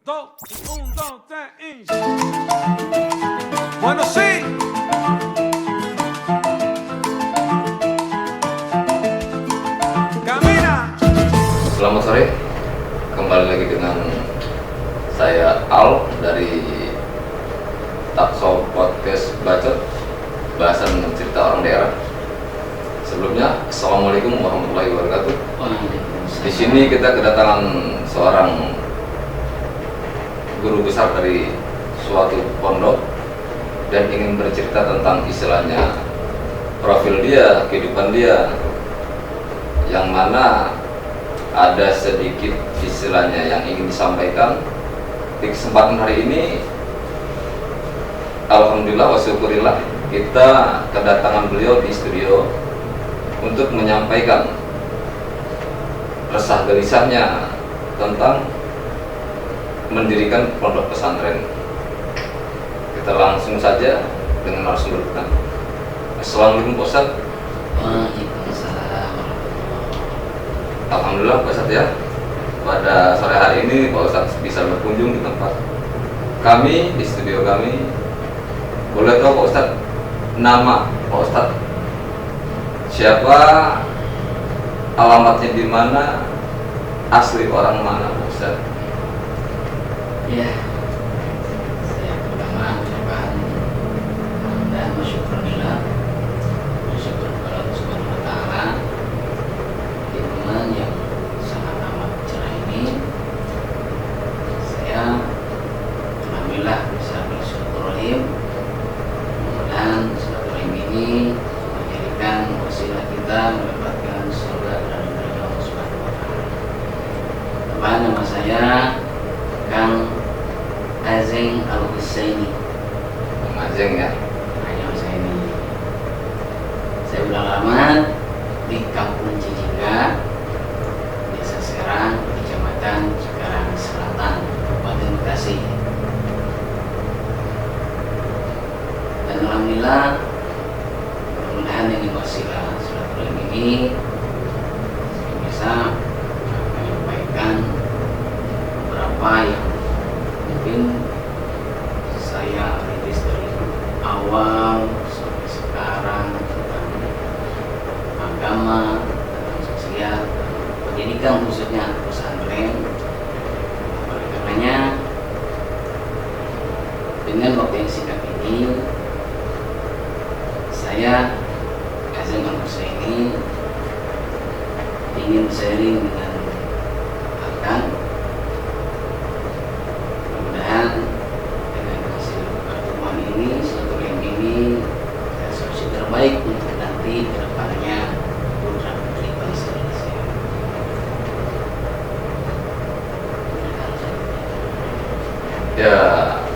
dos, un, dos, tres, y... Bueno, sí. Camina. Selamat sore, kembali lagi dengan saya Al dari Takso Podcast Bacot, bahasan cerita orang daerah. Sebelumnya, Assalamualaikum warahmatullahi wabarakatuh. Di sini kita kedatangan seorang guru besar dari suatu pondok dan ingin bercerita tentang istilahnya profil dia, kehidupan dia, yang mana ada sedikit istilahnya yang ingin disampaikan. Di kesempatan hari ini, alhamdulillah wa syukurillah, kita kedatangan beliau di studio untuk menyampaikan resah gelisahnya tentang mendirikan pondok pesantren. Kita langsung saja dengan narasumber kita. Assalamualaikum Pak Ustadz. Waalaikumsalam. Alhamdulillah Pak Ustadz ya, pada sore hari ini Pak Ustadz bisa berkunjung di tempat kami, di studio kami. Boleh tahu Pak Ustadz nama Pak Ustadz siapa, alamatnya di mana, asli orang mana Pak Ustadz? Ya, saya pertama ucapkan dan bersyukurillah, bersyukur kepada Allah Subhanahu Wa Taala di bulan yang sangat amat cerah ini. Saya alhamdulillah bisa bersyukurullah. Mudah-mudahan silaturahim ini menjadikan wasilah kita mendapatkan surga dari Allah Subhanahu Wa Taala. Teman, nama saya Kang Azeng Al-Husaini. Kang Azeng ya. Al-Husaini. Saya beralamat di Kampung Cijingga, Desa Serang, Kecamatan Cikarang Selatan, Kabupaten Bekasi. Dan alhamdulillah, mudah-mudahan dengan wasilah silaturahim ini saya bisa menyampaikan beberapa yang mungkin saya rintis dari awal sampai sekarang tentang agama, tentang sosial, pendidikan khususnya pesantren. Oleh karenanya, dengan waktu yang singkat ini, saya Azeng Al-Husaini ingin sharing dengan akan dengan hasil pertemuan ini, silaturahim ini, saya solusi terbaik untuk nanti kedepannya putra putri bangsa Indonesia. Ya,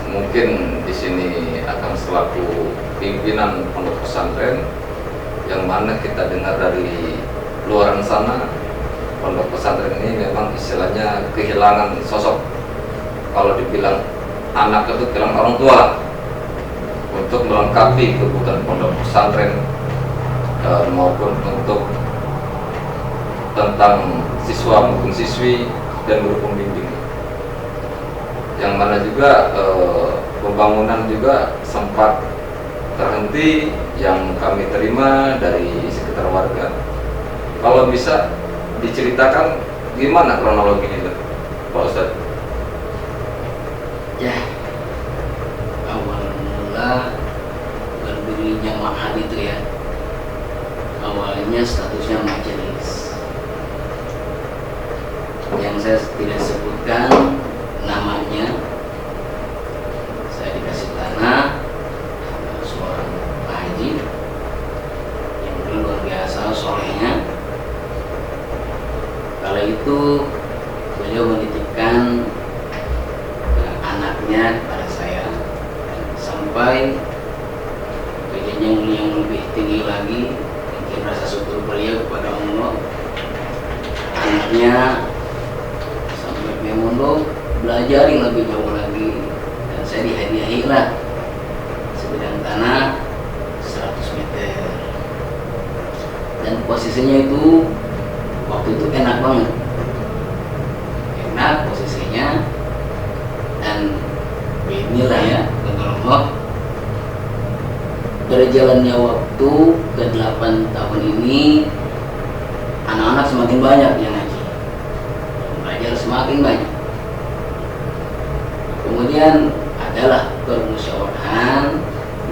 mungkin di sini akan selaku pimpinan pondok pesantren, yang mana kita dengar dari luaran sana, pondok pesantren ini memang istilahnya kehilangan sosok. Kalau dibilang anak itu kehilangan orang tua untuk melengkapi kebutuhan pondok pesantren maupun untuk tentang siswa maupun siswi dan guru pembimbing. Yang mana juga pembangunan juga sempat terhenti yang kami terima dari sekitar warga. Kalau bisa diceritakan gimana kronologinya Pak Ustadz? Ya, awal mula berdirinya ma'had itu ya, awalnya statusnya majelis, yang saya tidak sebutkan namanya. Saya dikasih tanah sama seorang Pak Haji yang luar biasa solehnya. Kala itu beliau menitipkan anaknya kepada saya, sampai ke jenjang yang lebih tinggi lagi, mungkin rasa syukur beliau kepada Allah, anaknya sampai ke mondok belajar yang lebih jauh lagi, dan saya dihadiahi lah sebidang tanah 100 meter, dan posisinya itu waktu itu enak banget, enak posisinya berjalannya waktu ke 8 tahun ini, anak-anak semakin banyak yang ngaji, belajar semakin banyak. Kemudian adalah permusyawaratan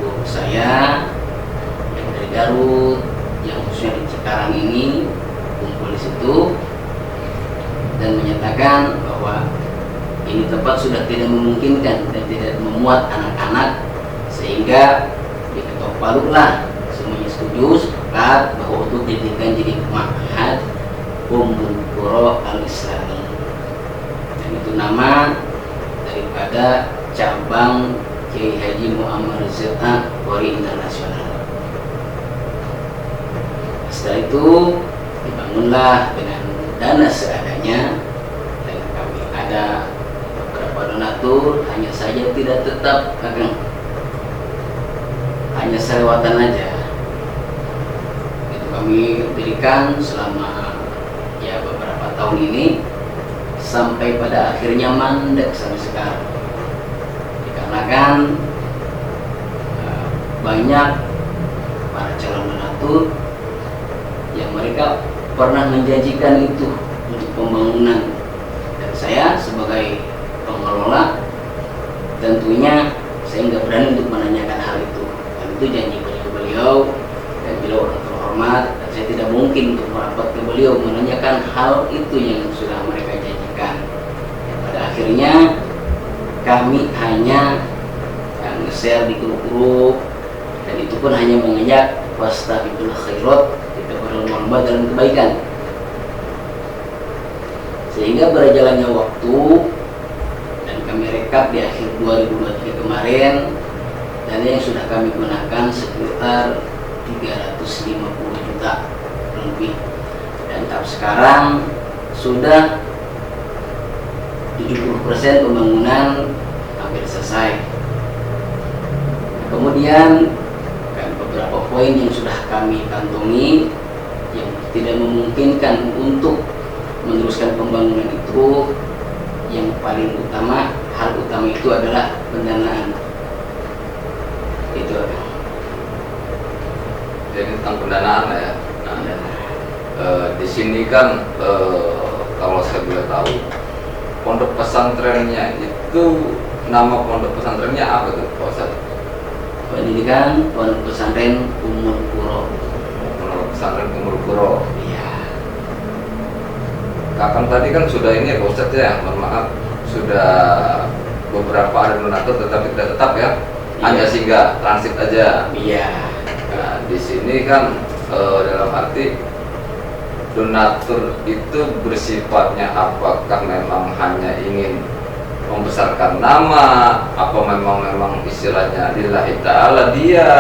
guru saya yang dari Garut, yang khususnya di Cikarang ini, kumpul di situ dan menyatakan bahwa ini tempat sudah tidak memungkinkan dan tidak memuat anak-anak, sehingga diketok palu lah, semuanya setuju sepakat bahwa untuk dijadikan jadi Ma'had Ummul Qura Al-Islami, dan itu nama daripada cabang Kiai Haji Muammar Z.A. Qori Internasional. Setelah itu dibangunlah dengan dana seadanya, dan kami ada beberapa donatur, hanya saja tidak tetap, hanya selewatan aja. Itu kami dirikan selama ya beberapa tahun ini, sampai pada akhirnya mandek sampai sekarang, dikarenakan banyak para calon donatur yang mereka pernah menjanjikan itu untuk pembangunan, dan saya sebagai pengelola tentunya saya nggak berani untuk menanyakan hal itu, dan itu janji beliau, dan beliau orang terhormat, dan saya tidak mungkin untuk merapat ke beliau menanyakan hal itu yang sudah mereka janjikan. Dan pada akhirnya kami hanya nge-share di grup-grup, dan itu pun hanya mengajak wastabiqul khairat, kita berlomba dalam kebaikan. Sehingga berjalannya waktu dan kami rekap di akhir 2023 kemarin, dana yang sudah kami gunakan sekitar 350 juta lebih, dan tahap sekarang sudah 70% pembangunan hampir selesai. Kemudian beberapa poin yang sudah kami kantongi yang tidak memungkinkan untuk meneruskan pembangunan itu, yang paling utama, hal utama itu adalah pendanaan. Itu Jadi tentang pendanaan ya. Nah, di sini kan kalau saya boleh tahu, pondok pesantrennya itu, nama pondok pesantrennya apa tuh Pak Ustadz? Pendidikan Pondok Pesantren Ummul Qura. Pondok pesantren Ummul Qura. Iya. Kapan tadi kan sudah ini ya Pak Ustadz ya, mohon maaf, sudah beberapa ada donatur tetapi tidak tetap ya, hanya singgah transit aja. Iya. Nah, di sini kan dalam arti donatur itu bersifatnya apakah memang hanya ingin membesarkan nama, apa memang istilahnya lillahi ta'ala dia,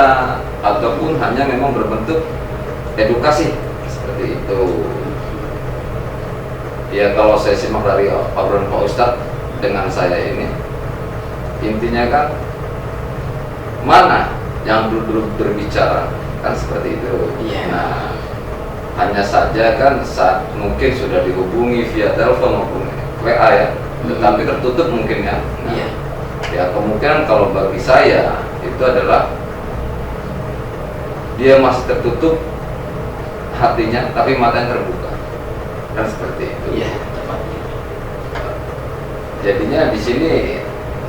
ataupun hanya memang berbentuk edukasi seperti itu. Ya kalau saya simak dari obrolan Pak Ustadz dengan saya ini, intinya kan mana yang dulu berbicara kan seperti itu. Iya. Nah, hanya saja kan saat mungkin sudah dihubungi via telepon maupun WA ya, tetapi tertutup mungkin ya. Nah, Iya. ya kemungkinan kalau bagi saya itu adalah dia masih tertutup hatinya tapi matanya terbuka, kan seperti itu. Iya, tepatnya. Jadinya di sini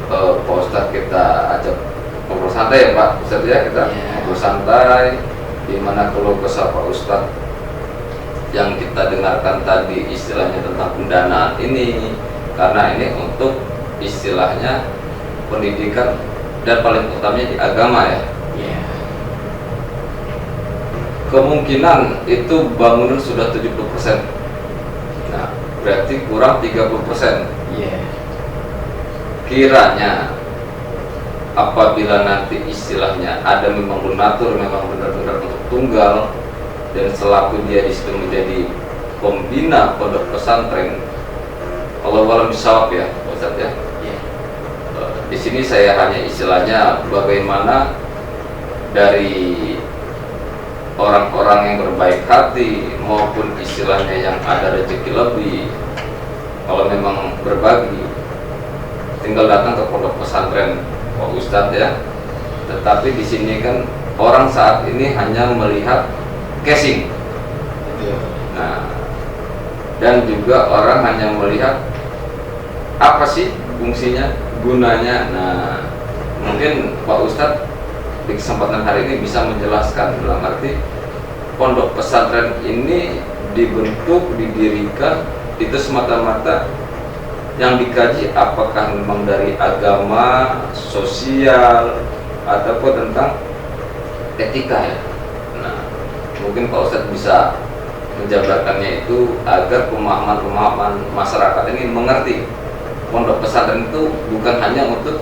Pak Ustadz kita ajak ngobrol santai ya Pak Ustadz ya, kita ngobrol santai, dimana kalau kesal Pak Ustadz yang kita dengarkan tadi istilahnya tentang pendanaan ini, karena ini untuk istilahnya pendidikan dan paling utamanya di agama ya. Iya. Kemungkinan itu bangunan sudah 70%. Nah, berarti kurang 30%. Iya. Kiranya apabila nanti istilahnya ada memang donatur memang benar-benar untuk tunggal, dan selaku dia disitu menjadi pembina pondok pesantren, Allah alam bisawab ya Ustaz ya. Iya. Di sini saya hanya istilahnya bagaimana dari orang-orang yang berbaik hati maupun istilahnya yang ada rezeki lebih, kalau memang berbagi tinggal datang ke pondok pesantren Pak Ustadz ya. Tetapi di sini kan orang saat ini hanya melihat casing. Nah, dan juga orang hanya melihat apa sih fungsinya, gunanya. Nah, mungkin Pak Ustadz di kesempatan hari ini bisa menjelaskan dalam arti pondok pesantren ini dibentuk, didirikan itu semata-mata yang dikaji apakah memang dari agama, sosial, ataupun tentang etika ya. Nah, mungkin Pak Ustadz bisa menjabarkannya itu agar pemahaman masyarakat ini mengerti pondok pesantren itu bukan hanya untuk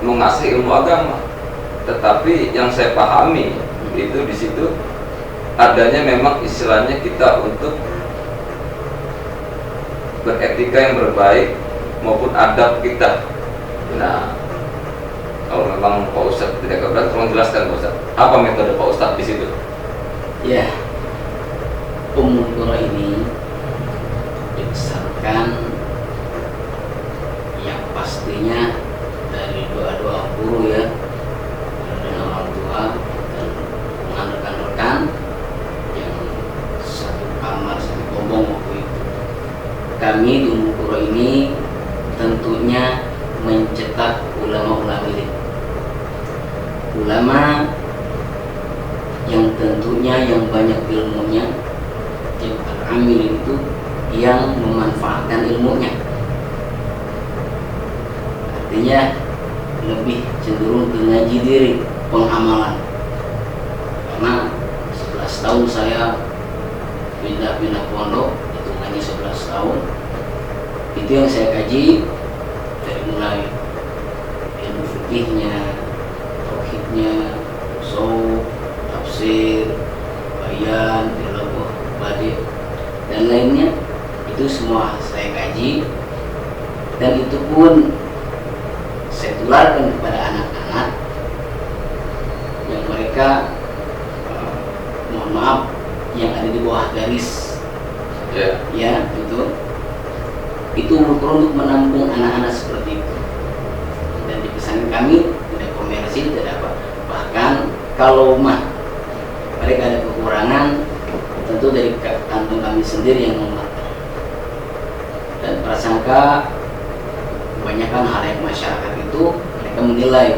mengasah ilmu agama, tetapi yang saya pahami itu di situ adanya memang istilahnya kita untuk beretika yang berbaik maupun adab kita. Nah, kalau memang Pak Ustadz tidak keberatan, tolong jelaskan Pak Ustadz, apa metode Pak Ustadz di situ? Ya, Ummul Qura ini dibesarkan yang pastinya dari doa-doa guru ya, dan orang tua dan hubungan rekan-rekan yang satu kamar satu gombong waktu itu. Kami di Ummul Qura ini tentunya mencetak ulama-ulama ini, ulama yang tentunya yang banyak ilmunya, yang amil itu yang memanfaatkan ilmunya, artinya lebih cenderung ke ngaji diri, pengamalan. Karena 11 tahun saya pindah-pindah pondok, hitungannya 11 tahun, itu yang saya kaji dari mulai ilmu fikihnya, tauhidnya, usul, tafsir, bayan, tilawah, badi, dan lainnya, itu semua saya kaji, dan itu pun saya tularkan kepada anak-anak yang mereka mohon maaf yang ada di bawah garis ya itu untuk menampung anak-anak seperti itu. Dan di pesantren kami tidak komersil, tidak apa, bahkan kalau mereka ada kekurangan tentu dari kantong kami sendiri yang memantau. Dan prasangka kebanyakan halayak masyarakat itu mereka menilai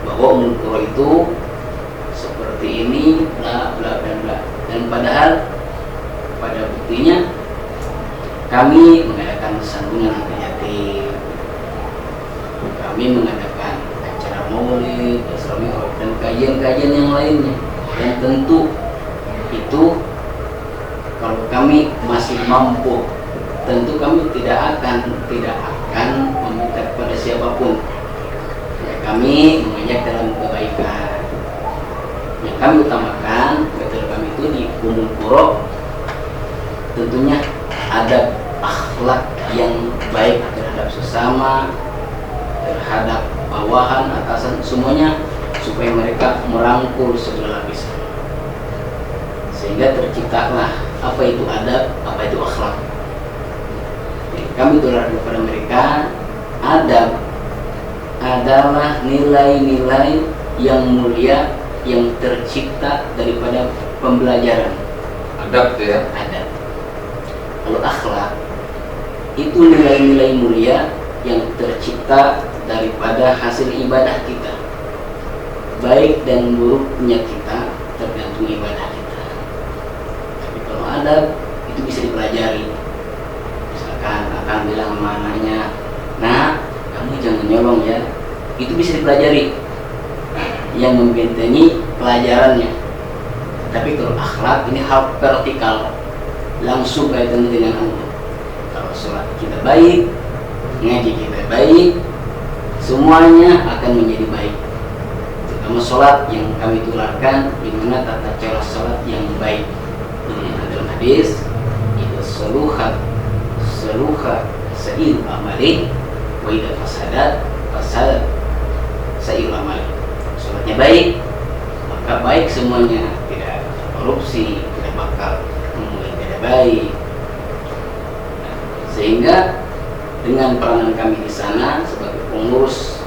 bahwa Ummul Qura itu seperti ini, bla bla bla bla. Dan padahal pada buktinya kami mengadakan santunan anak yatim, kami mengadakan acara maulid, dan kajian-kajian yang lainnya. Dan tentu itu kalau kami masih mampu, tentu kami tidak akan meminta kepada siapapun. Ya, kami mengajak dalam kebaikan. Yang kami utamakan metode kami itu di Ummul Qura tentunya ada akhlak yang baik terhadap sesama, terhadap bawahan, atasan, semuanya, supaya mereka merangkul segala lapisan, sehingga terciptalah apa itu adab, apa itu akhlak. Jadi kami tularkan kepada mereka, adab adalah nilai-nilai yang mulia yang tercipta daripada pembelajaran. Adab itu ya? Adab. Kalau akhlak itu nilai-nilai mulia yang tercipta daripada hasil ibadah kita. Baik dan buruknya kita tergantung ibadah kita. Tapi kalau adab itu bisa dipelajari. Misalkan akan bilang sama anaknya, "Nah, kamu jangan nyolong ya." Itu bisa dipelajari. Yang membentengi pelajarannya. Tapi kalau akhlak ini hal vertikal, langsung kaitan dengan Allah. Kalau sholat kita baik, ngaji kita baik, semuanya akan menjadi baik. Terutama sholat yang kami tularkan, di mana tata cara sholat yang baik. Dalam hadis, itu seluhat sa'il amali, wa idza fasadat sa'il amali. Sholatnya baik, maka baik semuanya, tidak korupsi, tidak bakal tidak baik. Sehingga dengan peranan kami di sana sebagai pengurus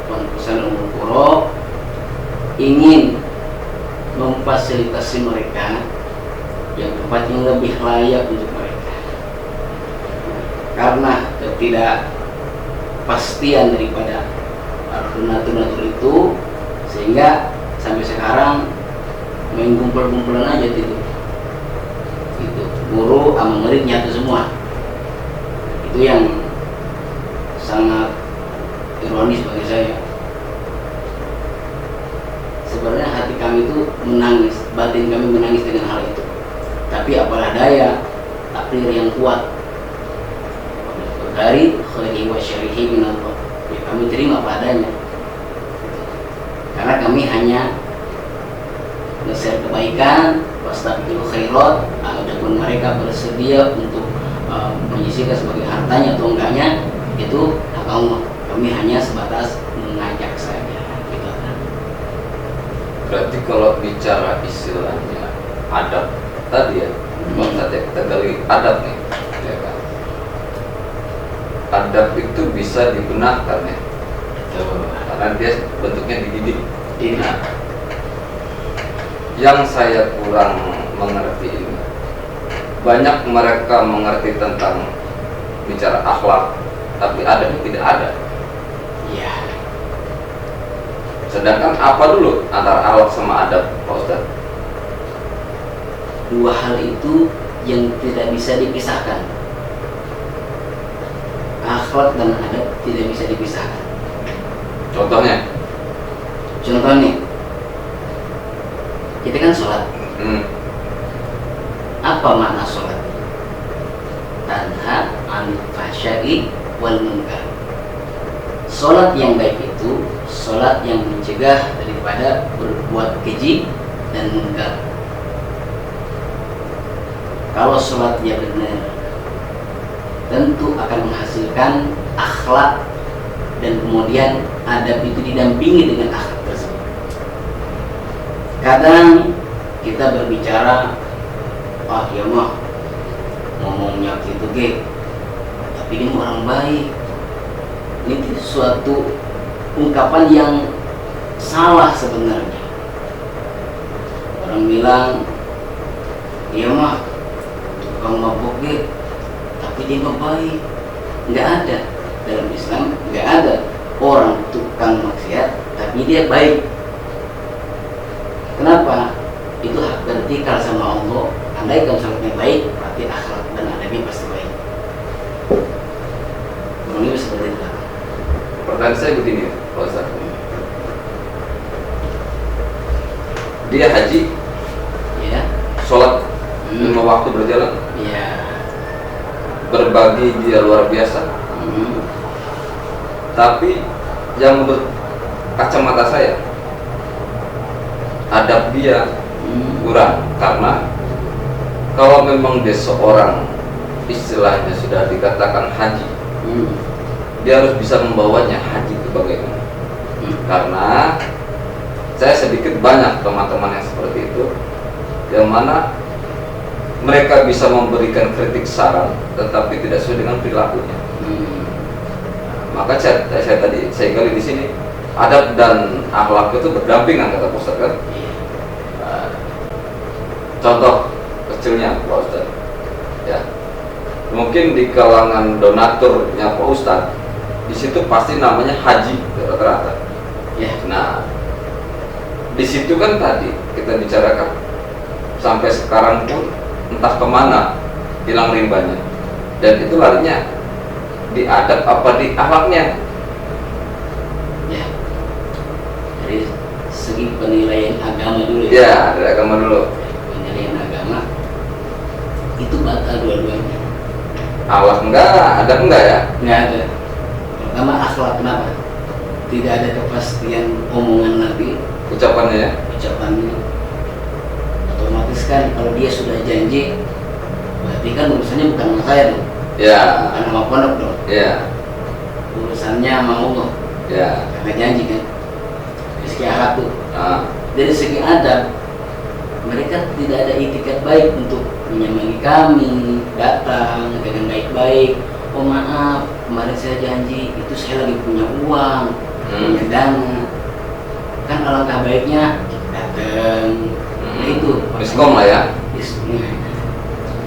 pondok pesantren Ummul Qura, ingin memfasilitasi mereka yang tempat yang lebih layak untuk mereka. Karena ketidakpastian daripada donatur-donatur itu, sehingga sampai sekarang main kumpul-kumpulan aja gitu. Guru sama murid nyatu semua. Itu yang sangat ironis bagi saya. Sebenarnya hati kami itu menangis, batin kami menangis dengan hal itu. Tapi apalah daya, takdir yang kuat dari khairi wa syarihi minallah. Ya, kami terima apa adanya. Karena kami hanya nge-share kebaikan, wastabiqul khairat. Adapun mereka bersedia untuk menyisihkan sebagai hartanya atau enggaknya, itu hak Allah. Kami hanya sebatas mengajak saja. Gitu. Berarti kalau bicara istilahnya adab tadi ya, maksudnya kita gali adab nih, ya kan? Adab itu bisa dibenarkan ya, karena dia bentuknya dididik. Nah, yang saya kurang mengerti ini, banyak mereka mengerti tentang bicara akhlak, tapi adabnya tidak ada. Iya. Sedangkan apa dulu antara akhlak sama adab, Pak Ustadz? Dua hal itu yang tidak bisa dipisahkan. Akhlak dan adab tidak bisa dipisahkan. Contohnya? Contohnya, kita kan sholat. Apa makna sholat? Tanha 'anil fahsya'i wal munkar. Sholat yang baik itu sholat yang mencegah daripada berbuat keji dan munkar. Kalau sholat dia benar, tentu akan menghasilkan akhlak, dan kemudian adab itu didampingi dengan akhlak tersebut. Kadang kita berbicara, dia mah ngomongnya gitu tapi dia orang baik. Ini suatu ungkapan yang salah sebenarnya. Orang bilang dia mah tukang mabuk tapi dia mah baik. Nggak ada dalam Islam, nggak ada orang tukang maksiat tapi dia baik. Kenapa? Itu hak vertikal sama Allah. Andai kan sholatnya baik, berarti akhlak dan adabnya pasti baik. Kurang lebih seperti itu. Pertanyaan saya begini, Pak Ustadz. Dia haji, Ya. sholat 5 waktu berjalan, Ya. berbagi dia luar biasa. Tapi yang menurut kacamata saya, adab dia kurang. Karena kalau memang dia seorang istilahnya sudah dikatakan haji, dia harus bisa membawanya haji itu bagaimana. Karena saya sedikit banyak teman-teman yang seperti itu, yang mana mereka bisa memberikan kritik saran tetapi tidak sesuai dengan perilakunya. Maka saya gali di sini, adab dan akhlak itu berdampingan, kata Pak Ustadz kan. Contoh kecilnya Pak Ustadz, ya, mungkin di kalangan donaturnya Pak Ustadz, di situ pasti namanya haji rata-rata. Ya. Nah, di situ kan tadi kita bicarakan sampai sekarang pun entah kemana hilang rimbanya, dan itu larinya di adab apa di akhlaknya. Ya. Dari segi penilaian agama dulu ya. Ya, dari agama dulu. Penilaian agama itu batal dua-duanya. Akhlak enggak, adab enggak ya? Nggak ada. Pertama akhlak, kenapa? Tidak ada kepastian omongan Nabi, Ucapannya ya. ucapannya. Otomatis kan kalau dia sudah janji, berarti kan urusannya bukan sama saya dong, Ya. bukan sama pondok dong, Ya. urusannya sama Allah. Ya. Karena janji kan. Dari segi akhlak tuh. Nah, Dari segi adab, mereka tidak ada itikat baik untuk menyamai kami, datang dengan baik-baik. Oh maaf, kemarin saya janji, itu saya lagi punya uang, punya dana. kan alangkah baiknya datang. Nah itu miskom lah ya.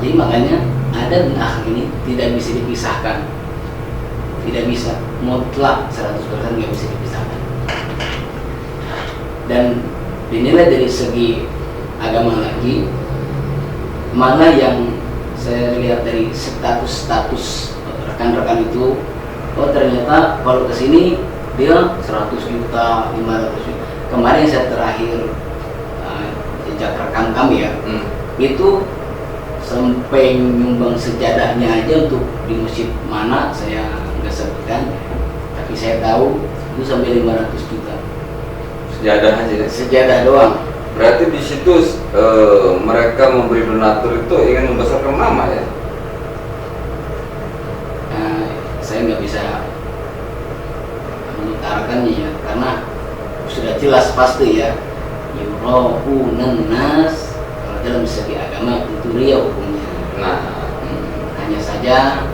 Jadi makanya adat dan akhlak ini tidak bisa dipisahkan, tidak bisa mutlak 100% nggak bisa dipisahkan. Dan dinilai dari segi agama lagi, mana yang saya lihat dari status rekan-rekan itu, oh ternyata kalau kesini dia 100 juta, 500 juta. Kemarin saya terakhir jejak rekam kami ya, itu sampai nyumbang sejadahnya aja untuk di masjid mana saya nggak sebutkan, tapi saya tahu itu sampai 500 juta. Sejadah aja. Sejadah doang. Berarti di situ mereka memberi donatur itu ingin membesarkan nama ya? Nah, saya nggak bisa mengutarakannya ya, karena sudah jelas pasti ya. Yuraunan nas, kalau dalam segi agama itu ria hukumnya. Nah, hanya saja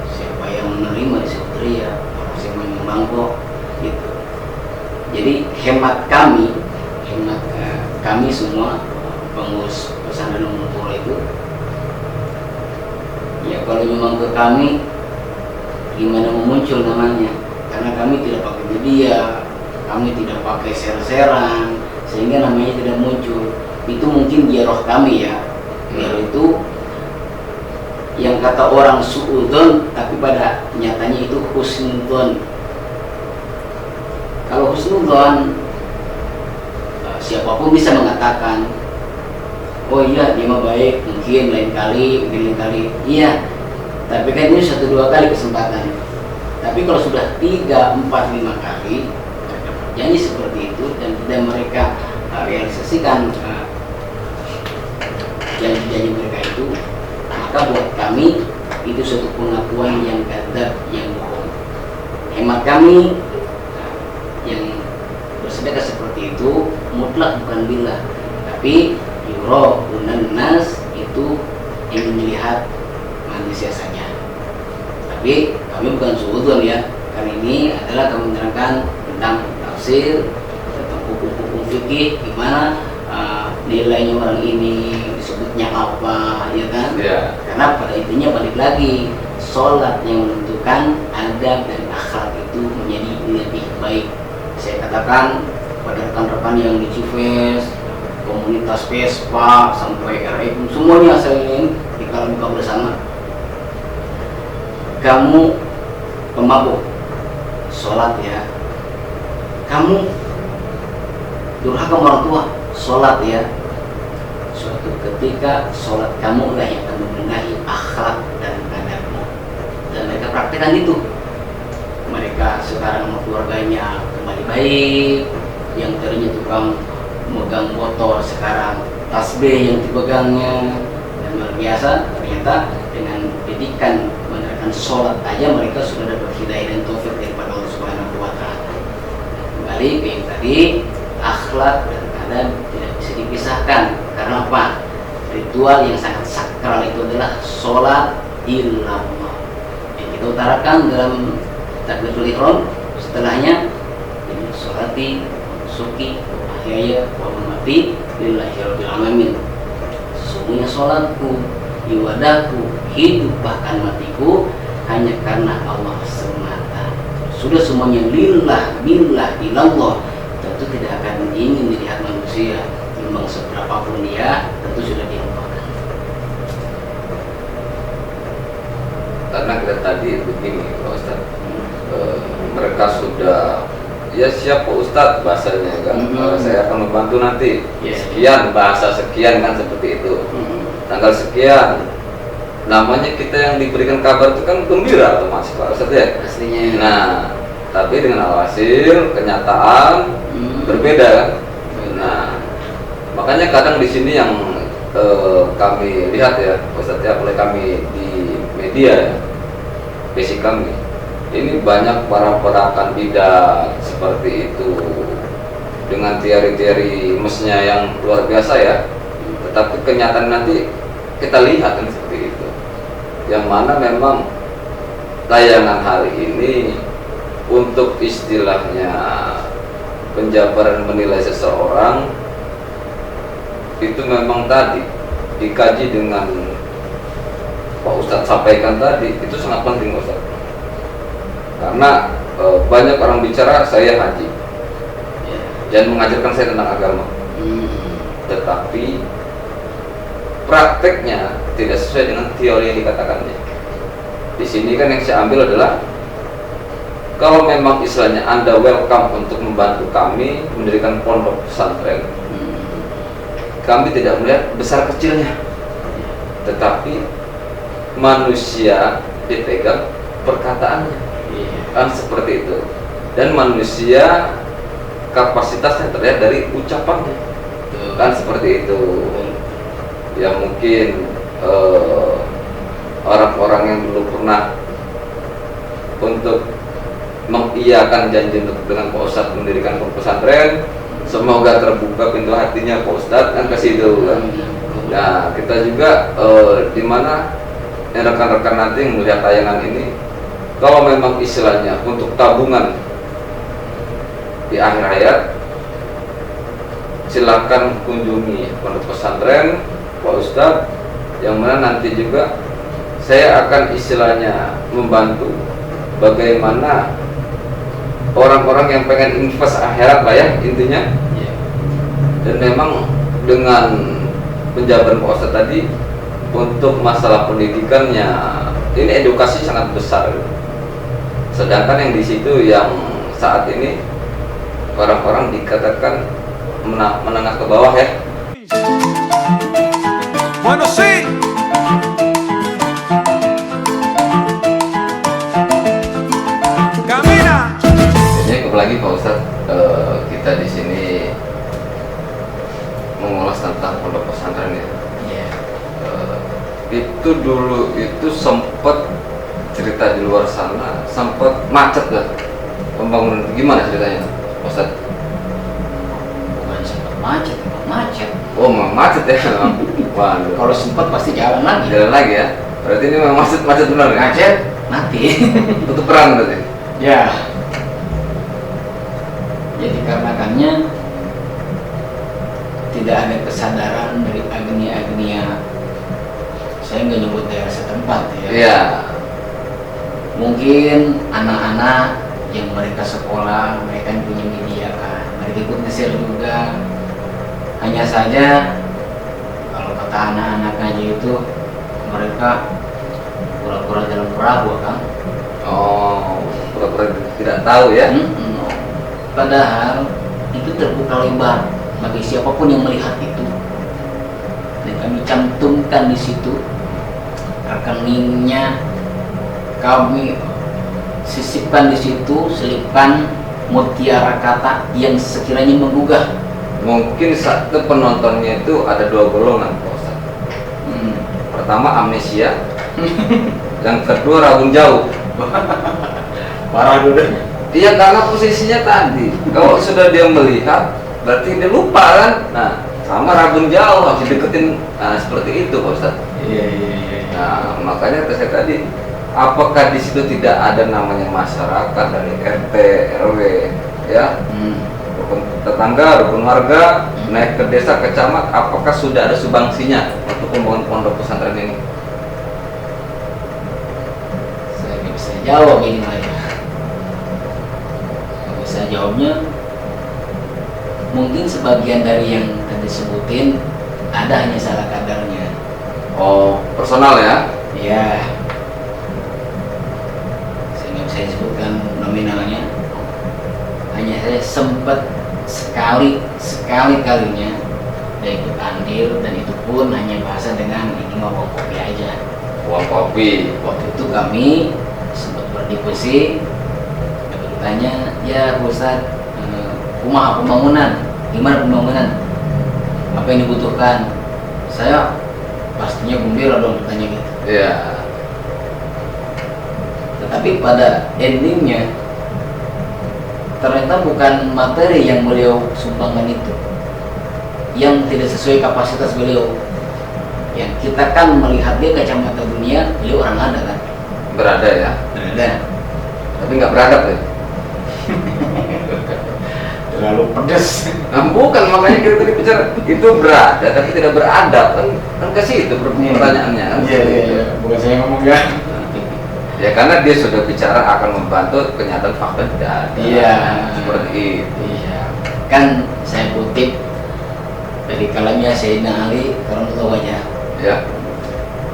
siapa yang menerima disebut ria, orang yang menyumbang kok gitu. Jadi hemat kami semua pengurus pesantren Ummul Qura itu, ya kalau memang ke kami gimana mau muncul namanya, karena kami tidak pakai media, kami tidak pakai share-sharean, sehingga namanya tidak muncul. Itu mungkin giroh kami ya. Giroh itu yang kata orang su'udon, tapi pada nyatanya itu husnudon. Kalau husnudon, siapapun bisa mengatakan, oh iya dia mah baik, mungkin lain kali, iya. Tapi kan ini 1-2 kali kesempatan. Tapi kalau sudah 3, 4, 5 kali janji seperti itu dan tidak mereka realisasikan janji-janji mereka itu, maka buat kami itu suatu pengakuan yang kadzab, yang bohong. Hemat kami yang bersedekah seperti itu mutlak bukan billah, tapi yuraunan nas itu ingin melihat manusia saja. Tapi kami bukan suudzon ya, karena ini adalah kami menerangkan tentang tafsir, tentang hukum-hukum fikih, gimana nilainya orang ini, disebutnya apa, ya kan? Yeah. Karena pada intinya balik lagi, sholat yang menentukan adab dan akhlak itu menjadi lebih baik. Saya katakan pada rekan-rekan yang di Cives, komunitas Vespa sampai RIPM, semuanya saya ingin buka bersama. Kamu pemabuk, sholat ya. Kamu durhaka orang tua, sholat ya. Suatu ketika sholat kamu lah yang akan membenahi akhlak dan adabmu. Dan mereka praktekkan itu. Mereka sekarang sama keluarganya kembali baik. Yang tadinya tukang megang botol sekarang tasbih yang dipegangnya, dan luar biasa. Ternyata dengan didikan menerapkan sholat aja mereka sudah dapat hidayah dan taufik daripada Allah Subhanahu wa Ta'ala. Kembali ke yang tadi, akhlak dan adab tidak bisa dipisahkan. Karena apa? Ritual yang sangat sakral itu adalah sholat illallah yang kita utarakan dalam takbiratul ihram. Setelahnya ini sholati suki ahyaya wa mamati lillahi rabbil alamin. Sesungguhnya sholatku, ibadahku, hidup bahkan matiku hanya karena Allah semata. Sudah semuanya lillah, billah, ilallah, tentu tidak akan ingin dilihat manusia. Memang seberapapun dia, tentu sudah dilupakan. Karena kita tadi begini Pak Ustadz, mereka sudah ya siap Pak Ustadz bahasanya kan, saya akan membantu nanti sekian, bahasa sekian kan seperti itu, tanggal sekian, namanya kita yang diberikan kabar itu kan gembira tuh Mas Pak Ustadz ya. Pastinya. Nah tapi dengan hasil kenyataan berbeda kan. Nah makanya kadang di sini yang kami lihat ya Ustadz ya, oleh kami di media ya, basic kami ini banyak para pedagang bidah seperti itu dengan teori-teori mesnya yang luar biasa ya, tetapi kenyataan nanti kita lihat kan seperti itu, yang mana memang tayangan hari ini untuk istilahnya penjabaran menilai seseorang itu memang tadi dikaji dengan Pak Ustadz sampaikan tadi, itu sangat penting Ustadz. Karena banyak orang bicara saya haji dan mengajarkan saya tentang agama, tetapi prakteknya tidak sesuai dengan teori yang dikatakannya. Di sini kan yang saya ambil adalah kalau memang istilahnya Anda welcome untuk membantu kami mendirikan pondok pesantren, kami tidak melihat besar kecilnya, tetapi manusia dipegang perkataannya, kan seperti itu. Dan manusia kapasitasnya terlihat dari ucapannya, kan seperti itu. Ya mungkin orang-orang yang belum pernah untuk mengiyakan janji untuk dengan Pak Ustadz mendirikan pondok pesantren, semoga terbuka pintu hatinya Pak Ustadz kan ke situ kan. Nah kita juga di mana rekan-rekan nanti yang melihat tayangan ini, kalau memang istilahnya untuk tabungan di akhir hayat, silakan kunjungi pondok pesantren Pak Ustadz, yang mana nanti juga saya akan istilahnya membantu bagaimana orang-orang yang pengen invest akhirat lah ya intinya. Dan memang dengan penjabaran Pak Ustadz tadi untuk masalah pendidikannya, ini edukasi sangat besar. Sedangkan yang di situ yang saat ini orang-orang dikatakan menengah ke bawah ya. Bueno, sí. Camina. Jadi apalagi Pak Ustadz, kita di sini mengulas tentang pondok pesantren ya. Itu dulu itu sempat cerita di luar sana sempat macet gak pembangunan, gimana ceritanya Pak Ustadz? Bukan sempat macet, memang macet. Oh memang macet ya. Waduh. Kalau sempat pasti jalan lagi. Jalan lagi ya. Berarti ini memang macet benar ya? Macet, mati. Tutup perang berarti. Ya. Jadi karenakannya tidak ada kesadaran dari agnia-agnia. Saya nggak nyebut daerah setempat ya. Iya. Mungkin anak-anak yang mereka sekolah, mereka yang punya media kan, mereka ikut nge-share juga. Hanya saja kalau kata anak-anak ngaji itu mereka pura-pura dalam perahu kan. Oh, pura-pura tidak tahu ya. Padahal itu terbuka lebar bagi siapapun yang melihat itu. Dan kami cantumkan di situ rekeningnya, kami sisipkan di situ, selipkan mutiara kata yang sekiranya menggugah. Mungkin satu penontonnya itu ada dua golongan Pak Ustadz. Pertama amnesia, yang kedua rabun jauh. Parah dulu. Iya karena posisinya tadi, kalau sudah dia melihat, berarti dia lupa kan. Nah, sama rabun jauh harus dideketin, nah, seperti itu Pak Ustadz. Iya. Nah, makanya saya tadi, apakah di situ tidak ada namanya masyarakat dari RT, RW, ya, rukun tetangga, rukun warga, naik ke desa, ke camat, apakah sudah ada sumbangsinya untuk pembangunan pondok pesantren ini? Saya nggak bisa jawab ini Maya. Nggak bisa jawabnya. Mungkin sebagian dari yang tadi sebutin ada hanya salah kadarnya. Oh, personal ya? Iya. Saya nggak bisa sebutkan nominalnya. Hanya saya sempat sekali kalinya dia ikut andil, dan itu pun hanya bahasa dengan ini mau kopi aja. Uang kopi. Waktu itu kami sempat berdiskusi, bertanya, ya Ustaz, kumaha pembangunan, gimana pembangunan, apa yang dibutuhkan? Saya pastinya gembira dong bertanya gitu. Iya. Tetapi pada endingnya ternyata bukan materi yang beliau sumbangkan itu yang tidak sesuai kapasitas beliau. Yang kita kan melihat dia kacamata dunia, beliau orang ada kan? Berada ya? Berada. Tapi nggak beradab ya? terlalu pedas. Nah, bukan, makanya kita tadi bicara itu berada tapi tidak beradab kan ke situ pertanyaannya kan. Iya. Bukan saya ngomong ya. Ya karena dia sudah bicara akan membantu, kenyataan fakta tidak ada. Iya. Seperti itu. Iya. Kan saya kutip dari kalamnya Sayyidina Ali karramallahu wajhah. Ya.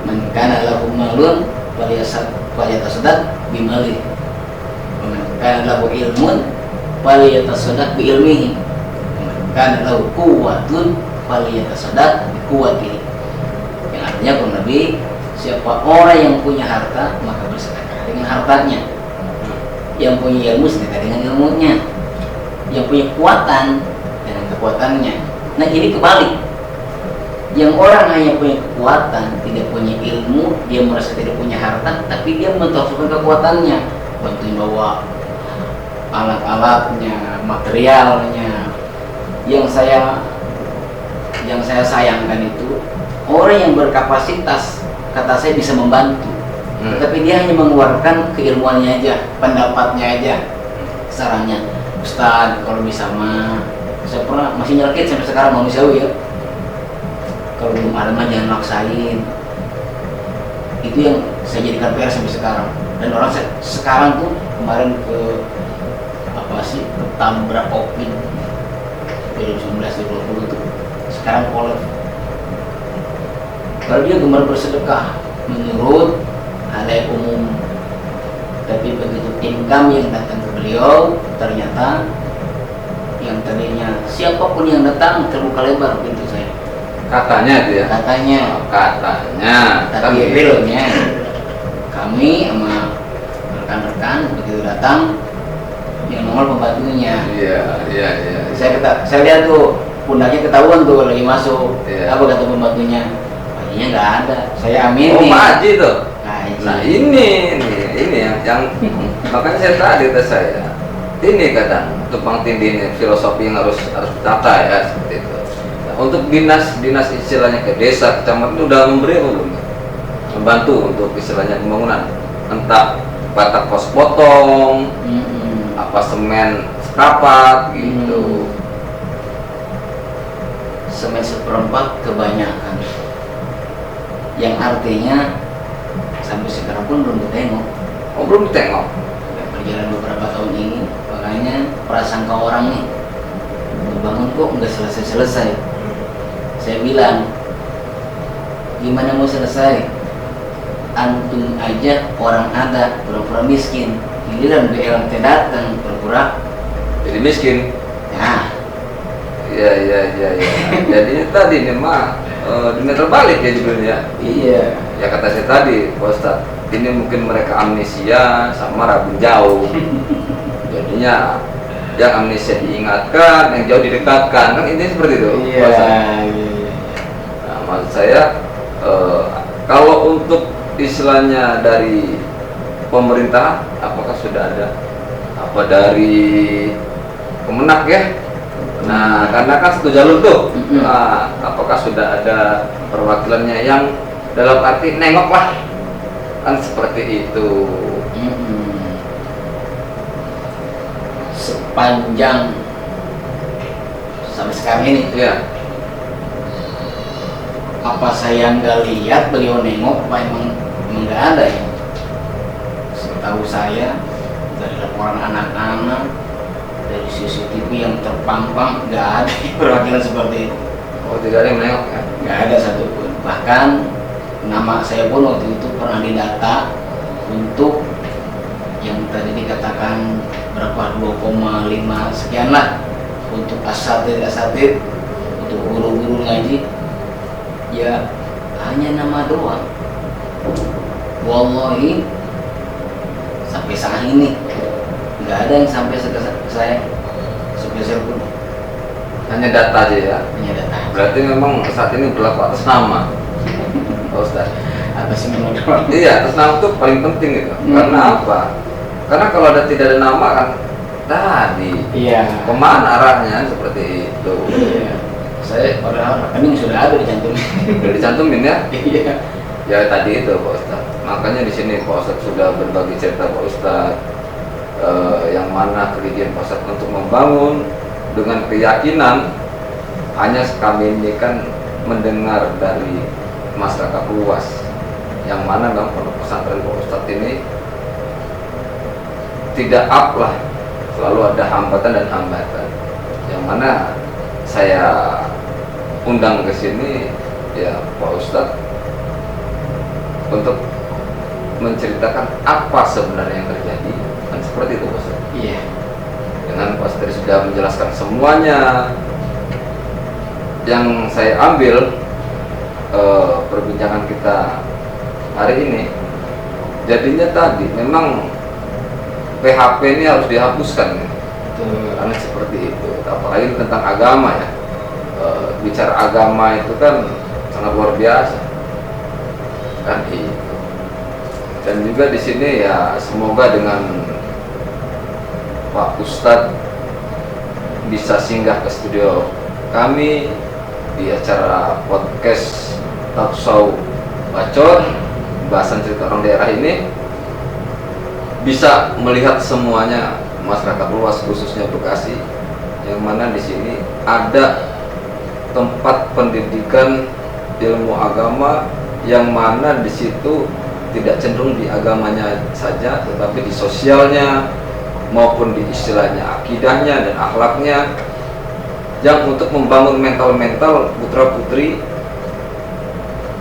Man kana lahu malun falyatasaddaq bimali. Wa man kana lahu ilmun falyatasaddaq bi ilmihi. Wa man kana lahu quwwatun falyatasaddaq bi quwwatihi. Yang artinya kurang lebih, siapa orang yang punya harta maka bersedekah dengan hartanya. Yang punya ilmu sedekah dengan ilmunya. Yang punya kekuatan dengan kekuatannya. Nah ini kebalik. Yang orang hanya punya kekuatan, tidak punya ilmu, dia merasa tidak punya harta, tapi dia mentorsukan kekuatannya, bantuin bawa alat-alatnya, materialnya. Yang saya sayangkan itu orang yang berkapasitas, kata saya bisa membantu, tapi dia hanya mengeluarkan keilmuannya aja, pendapatnya aja, sarannya. Ustaz, kalau bisa mah, saya pernah masih nyelkit sampai sekarang manusiawi ya. Kalau belum ada mah jangan maksain. Itu yang saya jadikan PR sampai sekarang. Dan orang sekarang tuh kemarin ke tabrak COVID 2019-2020 tuh sekarang kolot. Kalau dia gemar bersedekah menurut halayak umum, tapi begitu tim kami yang datang ke beliau, ternyata yang tadinya siapapun yang datang terbuka lebar pintu saya. Katanya itu ya. Katanya. Tapi realnya kami sama rekan-rekan begitu datang yang nomor pembantunya. Iya. Saya lihat tuh pundaknya ketahuan tuh lagi masuk. Iya. Apa kata pembantunya? Paginya nggak ada. Saya aminin. Oh, Pak Haji tuh. Haji. Nah ini yang makanya saya tadi kata saya. Ini kadang tumpang tindih ini filosofi yang harus ditata ya seperti itu. Untuk dinas istilahnya ke desa, kecamatan itu udah memberi apa belum? Membantu untuk istilahnya pembangunan, entah batak pos potong, apa semen sekapat gitu. Semen seperempat kebanyakan, yang artinya sampai sekarang pun belum ditengok. Oh belum ditengok? Berjalan beberapa tahun ini, makanya prasangka orang nih bangun kok nggak selesai. Saya bilang, gimana mau selesai? Antum aja orang ada pura-pura miskin, giliran BLT datang pura-pura Jadi miskin. Nah, Iya. Jadi tadi nih mah dunia terbalik ya judulnya. iya. Ya kata saya tadi, Pak Ustadz, ini mungkin mereka amnesia sama ragu jauh. Jadinya yang amnesia diingatkan, yang jauh didekatkan, kan ini seperti itu. Iya. Pak Ustadz. Nah, maksud saya kalau untuk istilahnya dari pemerintah, apakah sudah ada apa dari Kemenak ya? Nah, karena kan satu jalur tuh, nah, apakah sudah ada perwakilannya yang dalam arti nengok lah, kan seperti itu. Sepanjang sampai sekarang ini, Ya, apa saya nggak lihat beliau nengok, apa emang nggak ada ya? Setahu saya dari laporan anak-anak, dari CCTV yang terpampang, nggak ada perwakilan seperti itu. oh tidak ada yang nengok ya? Nggak ada satupun. Bahkan nama saya pun waktu itu pernah didata untuk yang tadi dikatakan berapa 2,5 sekian lah untuk asatid untuk guru-guru ngaji, ya hanya nama doang. Wallahi sampai saat ini nggak ada yang sampai ke saya spesial pun, Hanya data aja ya? hanya data. Berarti memang saat ini berlaku atas nama, Pak Ustadz. Atas semua doang. Iya, atas nama itu paling penting gitu. Karena apa? Karena kalau tidak ada nama kan tadi Iya. kemana arahnya seperti itu. Iya. Saya padahal rekening sudah ada dicantumin. Udah dicantumin ya? Iya. Ya tadi itu Pak Ustadz. Makanya di sini Pak Ustadz sudah berbagi cerita Pak Ustadz yang mana kegigihan Pak Ustadz untuk membangun dengan keyakinan hanya kami ini kan mendengar dari masyarakat luas, yang mana dalam pondok pesantren Pak Ustadz ini tidak up lah, selalu ada hambatan dan hambatan, yang mana saya undang ke sini ya Pak Ustadz untuk menceritakan apa sebenarnya yang terjadi, kan seperti itu Pak Ustadz. Iya. Dengan Pak Ustadz sudah menjelaskan semuanya, yang saya ambil perbincangan kita hari ini jadinya tadi memang PHP ini harus dihapuskan, karena seperti itu. Apalagi tentang agama ya, bicara agama itu kan sangat luar biasa kan itu. Dan juga di sini ya semoga dengan Pak Ustadz bisa singgah ke studio kami di acara podcast Taksau Bacot, bahasan cerita orang daerah ini, bisa melihat semuanya masyarakat luas khususnya Bekasi, yang mana di sini ada tempat pendidikan ilmu agama, yang mana di situ tidak cenderung di agamanya saja, tetapi di sosialnya maupun di istilahnya akidahnya dan akhlaknya, yang untuk membangun mental putra putri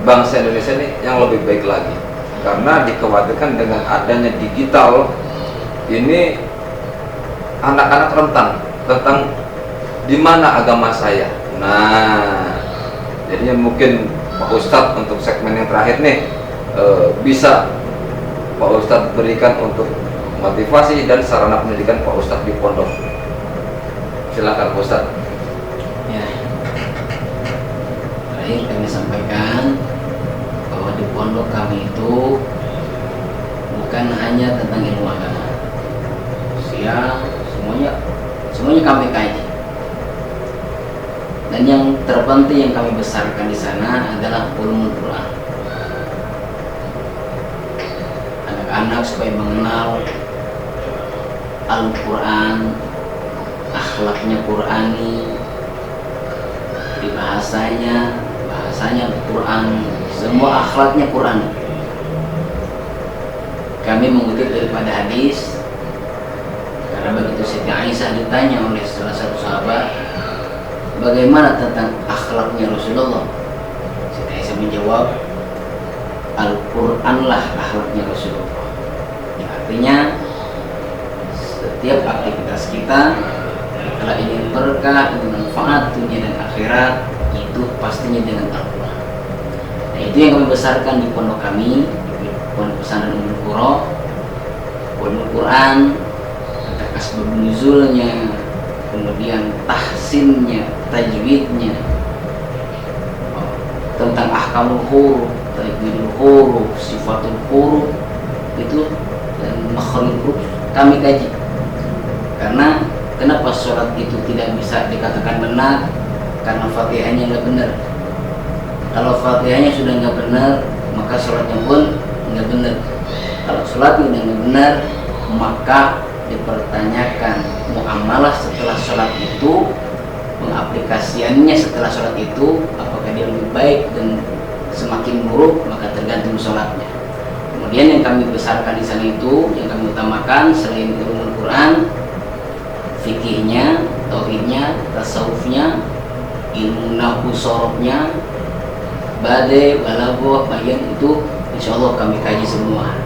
bangsa Indonesia ini yang lebih baik lagi. Karena dikhawatirkan dengan adanya digital ini anak-anak rentan tentang di mana agama saya. Nah, jadinya mungkin Pak Ustadz untuk segmen yang terakhir nih bisa Pak Ustadz berikan untuk motivasi dan sarana pendidikan Pak Ustadz di pondok. Silakan Pak Ustadz. Ya. Baik, kami sampaikan bahwa di pondok kami itu bukan hanya tentang ilmu agama, semuanya kami kaji. Dan yang terpenting yang kami besarkan di sana adalah ulumul Quran. Anak-anak supaya mengenal Al-Quran, akhlaknya Qurani, di bahasanya Al-Quran, semua akhlaknya Quran. Kami mengutip daripada hadis, karena begitu Siti Aisyah ditanya oleh salah satu sahabat, bagaimana tentang akhlaknya Rasulullah? Siti Aisyah menjawab, Al-Quran lah akhlaknya Rasulullah. Yang artinya setiap aktivitas kita kalau ingin berkah, ingin manfaat dunia dan akhirat, itu pastinya dengan Al-Quran. Nah, itu yang kami besarkan di pondok kami, di pondok pesantren Ummul Qura. Ulumul Quran, tentang asbab nuzulnya, kemudian tahsinnya, tajwidnya, tentang ahkamul huruf, tajwidul huruf, sifatul huruf, itu dan makhrajul huruf kami kaji. Karena kenapa sholat itu tidak bisa dikatakan benar? Karena Fatihahnya nggak benar. Kalau Fatihahnya sudah nggak benar, maka sholatnya pun nggak benar. Kalau sholatnya udah nggak benar, maka dipertanyakan muamalah setelah sholat itu, pengaplikasiannya setelah sholat itu, apakah dia lebih baik dan semakin buruk, maka tergantung sholatnya. Kemudian yang kami besarkan di sana itu, yang kami utamakan selain ulumul Quran, fikihnya, tauhidnya, tasawufnya, ilmu nahwu sorobnya, badai, balaghah, bayan, itu insya Allah kami kaji semua.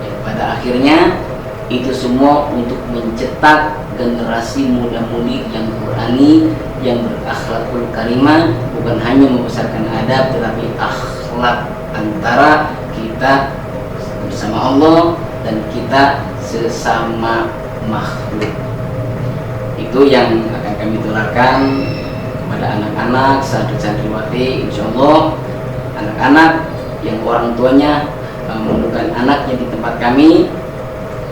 Dan pada akhirnya itu semua untuk mencetak generasi muda-mudi yang Qurani, yang berakhlakul karimah, bukan hanya membesarkan adab tetapi akhlak antara kita bersama Allah dan kita sesama makhluk. Itu yang akan kami tularkan kepada anak-anak santri-santriwati. Insya Allah anak-anak yang orang tuanya menundukkan anaknya di tempat kami,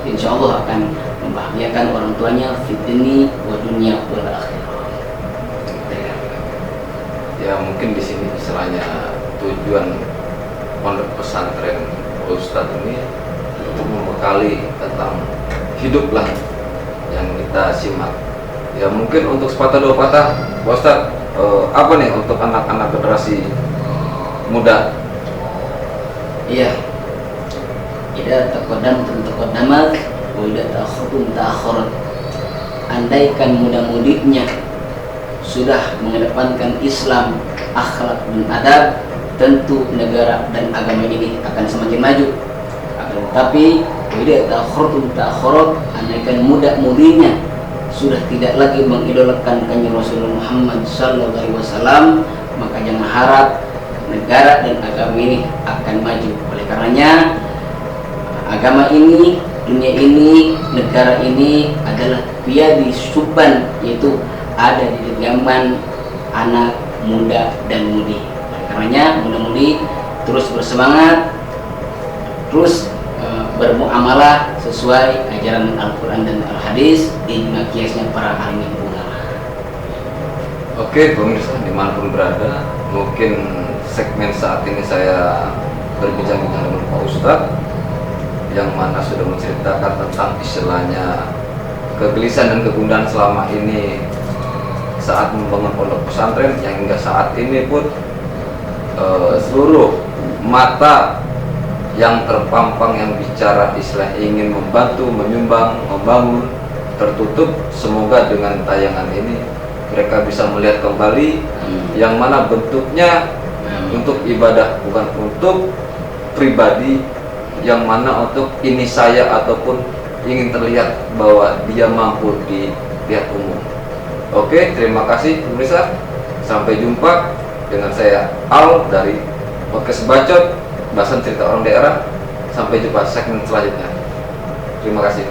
insya Allah akan membahagiakan orang tuanya fid dunya wa dunya wal akhirah. Ya mungkin di sini istilahnya tujuan pondok pesantren Ustadz ini untuk membekali tentang hiduplah yang kita simak Ya mungkin untuk sepatah dua patah, Pak Ustadz, apa nih untuk anak-anak generasi muda? Iya. Ida taqaddam taqaddamat wa ida ta'akhkhurtum ta'akhkharat. Andaikan muda-mudinya sudah mengedepankan Islam, akhlak dan adab, tentu negara dan agama ini akan semakin maju. Akan tetapi wa ida ta'akhkhurtum ta'akhkharat, andaikan muda-mudinya sudah tidak lagi mengidolakan kanjeng Rasulullah Muhammad sallallahu alaihi wasallam, maka jangan harap negara dan agama ini akan maju. Oleh karenanya agama ini, dunia ini, negara ini adalah biyadi subban, yaitu ada di genggaman anak muda dan mudi. Oleh karenanya muda-mudi terus bersemangat, terus bermuamalah sesuai ajaran Al-Quran dan Al-Hadis, ijma kiasnya para alim ulama. Oke pemirsa dimanapun berada, mungkin segmen saat ini saya berbincang-bincang dengan Pak Ustadz yang mana sudah menceritakan tentang istilahnya kegelisahan dan kegundahan selama ini saat membangun pondok pesantren, yang hingga saat ini pun seluruh mata yang terpampang yang bicara istilah ingin membantu, menyumbang, membangun tertutup. Semoga dengan tayangan ini mereka bisa melihat kembali yang mana bentuknya untuk ibadah, bukan untuk pribadi, yang mana untuk ini saya ataupun ingin terlihat bahwa dia mampu dilihat umum. Oke, terima kasih pemirsa. Sampai jumpa dengan saya Al dari Podcast Bacot, bahasan cerita orang daerah. Sampai jumpa segmen selanjutnya. Terima kasih.